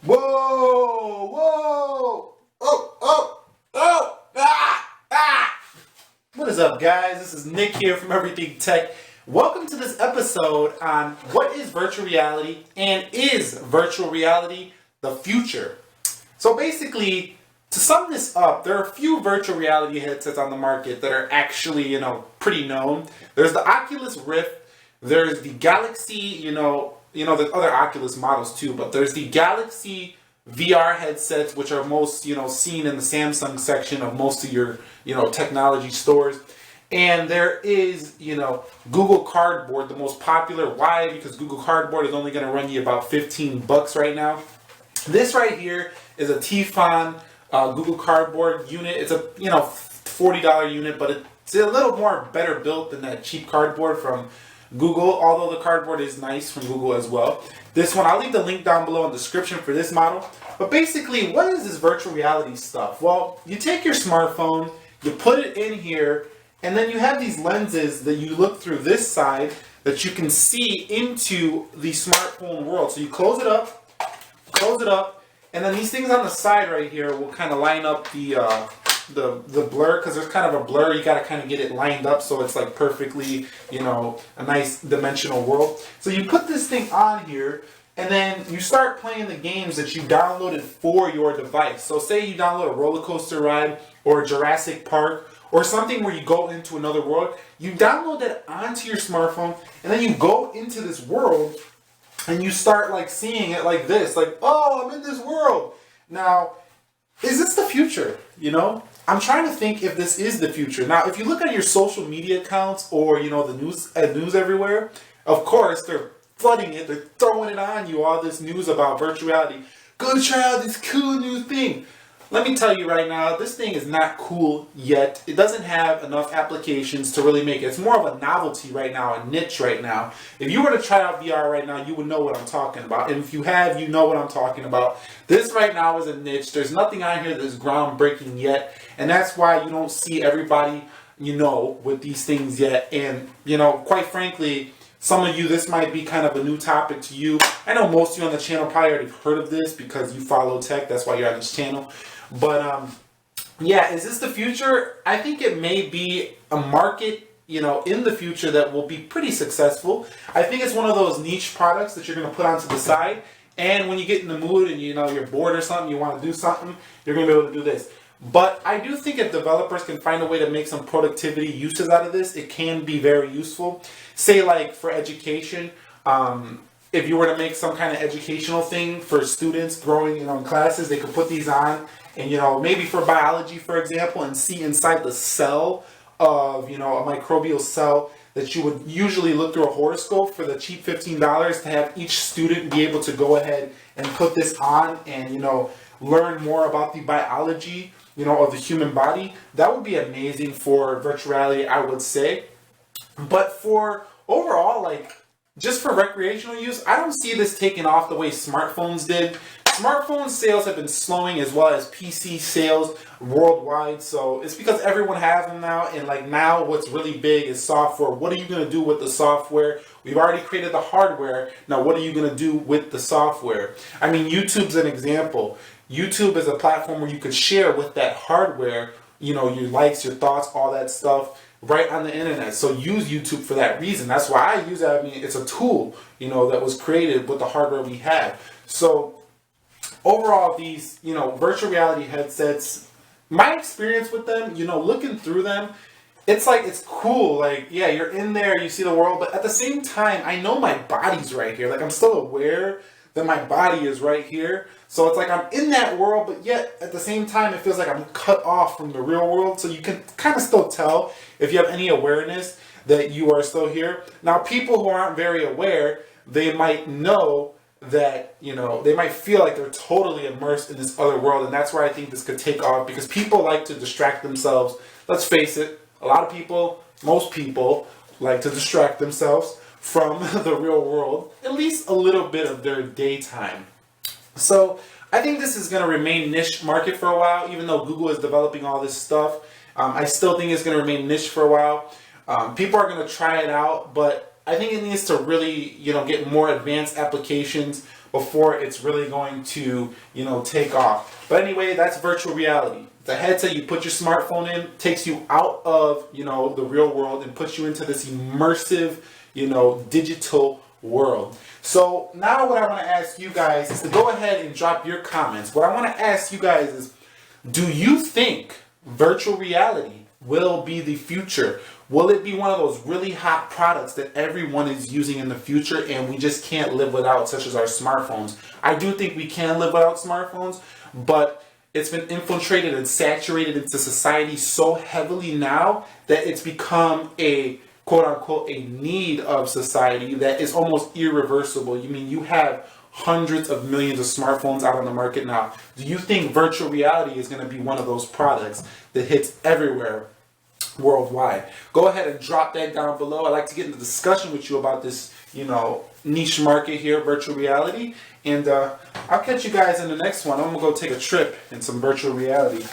Whoa! Whoa! Ah! What is up, guys? This is Nick here from Everything Tech. Welcome to this episode on what is virtual reality and is virtual reality the future? So basically, to sum this up, there are a few virtual reality headsets on the market that are actually, pretty known. There's the Oculus Rift. There's the Galaxy, there's other Oculus models too, but there's the Galaxy VR headsets, which are most, seen in the Samsung section of most of your, technology stores. And there is, Google Cardboard, the most popular. Why? Because Google Cardboard is only going to run you about $15 right now. This right here is a Teflon Google Cardboard unit. It's a, $40 unit, but it's a little more better built than that cheap cardboard from Google, although the cardboard is nice from Google as well. This one, I'll leave the link down below in the description for this model. But basically, what is this virtual reality stuff? Well, you take your smartphone, you put it in here, and then you have these lenses that you look through this side that you can see into the smartphone world. So you close it up, and then these things on the side right here will kind of line up the blur, because there's kind of a blur. You got to kind of get it lined up so it's like perfectly, a nice dimensional world. So you put this thing on here, and then you start playing the games that you downloaded for your device. So say you download a roller coaster ride or Jurassic Park or something where you go into another world. You download that onto your smartphone, and then you go into this world, and you start like seeing it like this, like, oh, I'm in this world. Now, is this the future? I'm trying to think if this is the future. Now, if you look at your social media accounts or, the news everywhere, of course, they're flooding it. They're throwing it on you, all this news about virtual reality. Go try out this cool new thing. Let me tell you right now, this thing is not cool yet. It doesn't have enough applications to really make it. It's more of a novelty right now, a niche right now. If you were to try out VR right now, you would know what I'm talking about. And if you have, you know what I'm talking about. This right now is a niche. There's nothing on here that is groundbreaking yet. And that's why you don't see everybody, with these things yet. And, quite frankly, some of you, this might be kind of a new topic to you. I know most of you on the channel probably already heard of this because you follow tech. That's why you're on this channel. But, is this the future? I think it may be a market, in the future that will be pretty successful. I think it's one of those niche products that you're going to put onto the side. And when you get in the mood and, you're bored or something, you want to do something, you're going to be able to do this. But I do think if developers can find a way to make some productivity uses out of this, it can be very useful. Say like for education, if you were to make some kind of educational thing for students growing, in classes, they could put these on and, maybe for biology, for example, and see inside the cell of, a microbial cell that you would usually look through a horoscope for the cheap $15 to have each student be able to go ahead and put this on and, learn more about the biology, of the human body. That would be amazing for virtual reality, I would say. But for overall, just for recreational use, I don't see this taking off the way smartphones did. Smartphone sales have been slowing as well as PC sales worldwide. So it's because everyone has them now. And now what's really big is software. What are you going to do with the software? We've already created the hardware. Now what are you going to do with the software? I mean, YouTube's an example. YouTube is a platform where you could share with that hardware, your likes, your thoughts, all that stuff right on the internet. So use YouTube for that reason. That's why I use it. I mean, it's a tool, that was created with the hardware we have. So overall, these, virtual reality headsets, my experience with them, looking through them, it's cool. You're in there, you see the world, but at the same time, I know my body's right here. I'm still aware that my body is right here. So it's I'm in that world, but yet at the same time, it feels like I'm cut off from the real world. So you can kind of still tell if you have any awareness that you are still here. Now, people who aren't very aware, they might know that, they might feel like they're totally immersed in this other world. And that's where I think this could take off, because people like to distract themselves. Let's face it, a lot of people, most people like to distract themselves from the real world, at least a little bit of their daytime. So I think this is going to remain niche market for a while, even though Google is developing all this stuff. I still think it's going to remain niche for a while. People are going to try it out, but I think it needs to really, get more advanced applications before it's really going to, take off. But anyway, that's virtual reality. The headset you put your smartphone in takes you out of, the real world and puts you into this immersive, digital world. So now what I want to ask you guys is to go ahead and drop your comments. What I want to ask you guys is, do you think virtual reality will be the future? Will it be one of those really hot products that everyone is using in the future and we just can't live without, such as our smartphones? I do think we can live without smartphones, but it's been infiltrated and saturated into society so heavily now that it's become a quote unquote a need of society that is almost irreversible. You have hundreds of millions of smartphones out on the market now. Do you think virtual reality is going to be one of those products that hits everywhere worldwide? Go ahead and drop that down below. I'd like to get into discussion with you about this, niche market here, virtual reality. And I'll catch you guys in the next one. I'm going to go take a trip in some virtual reality.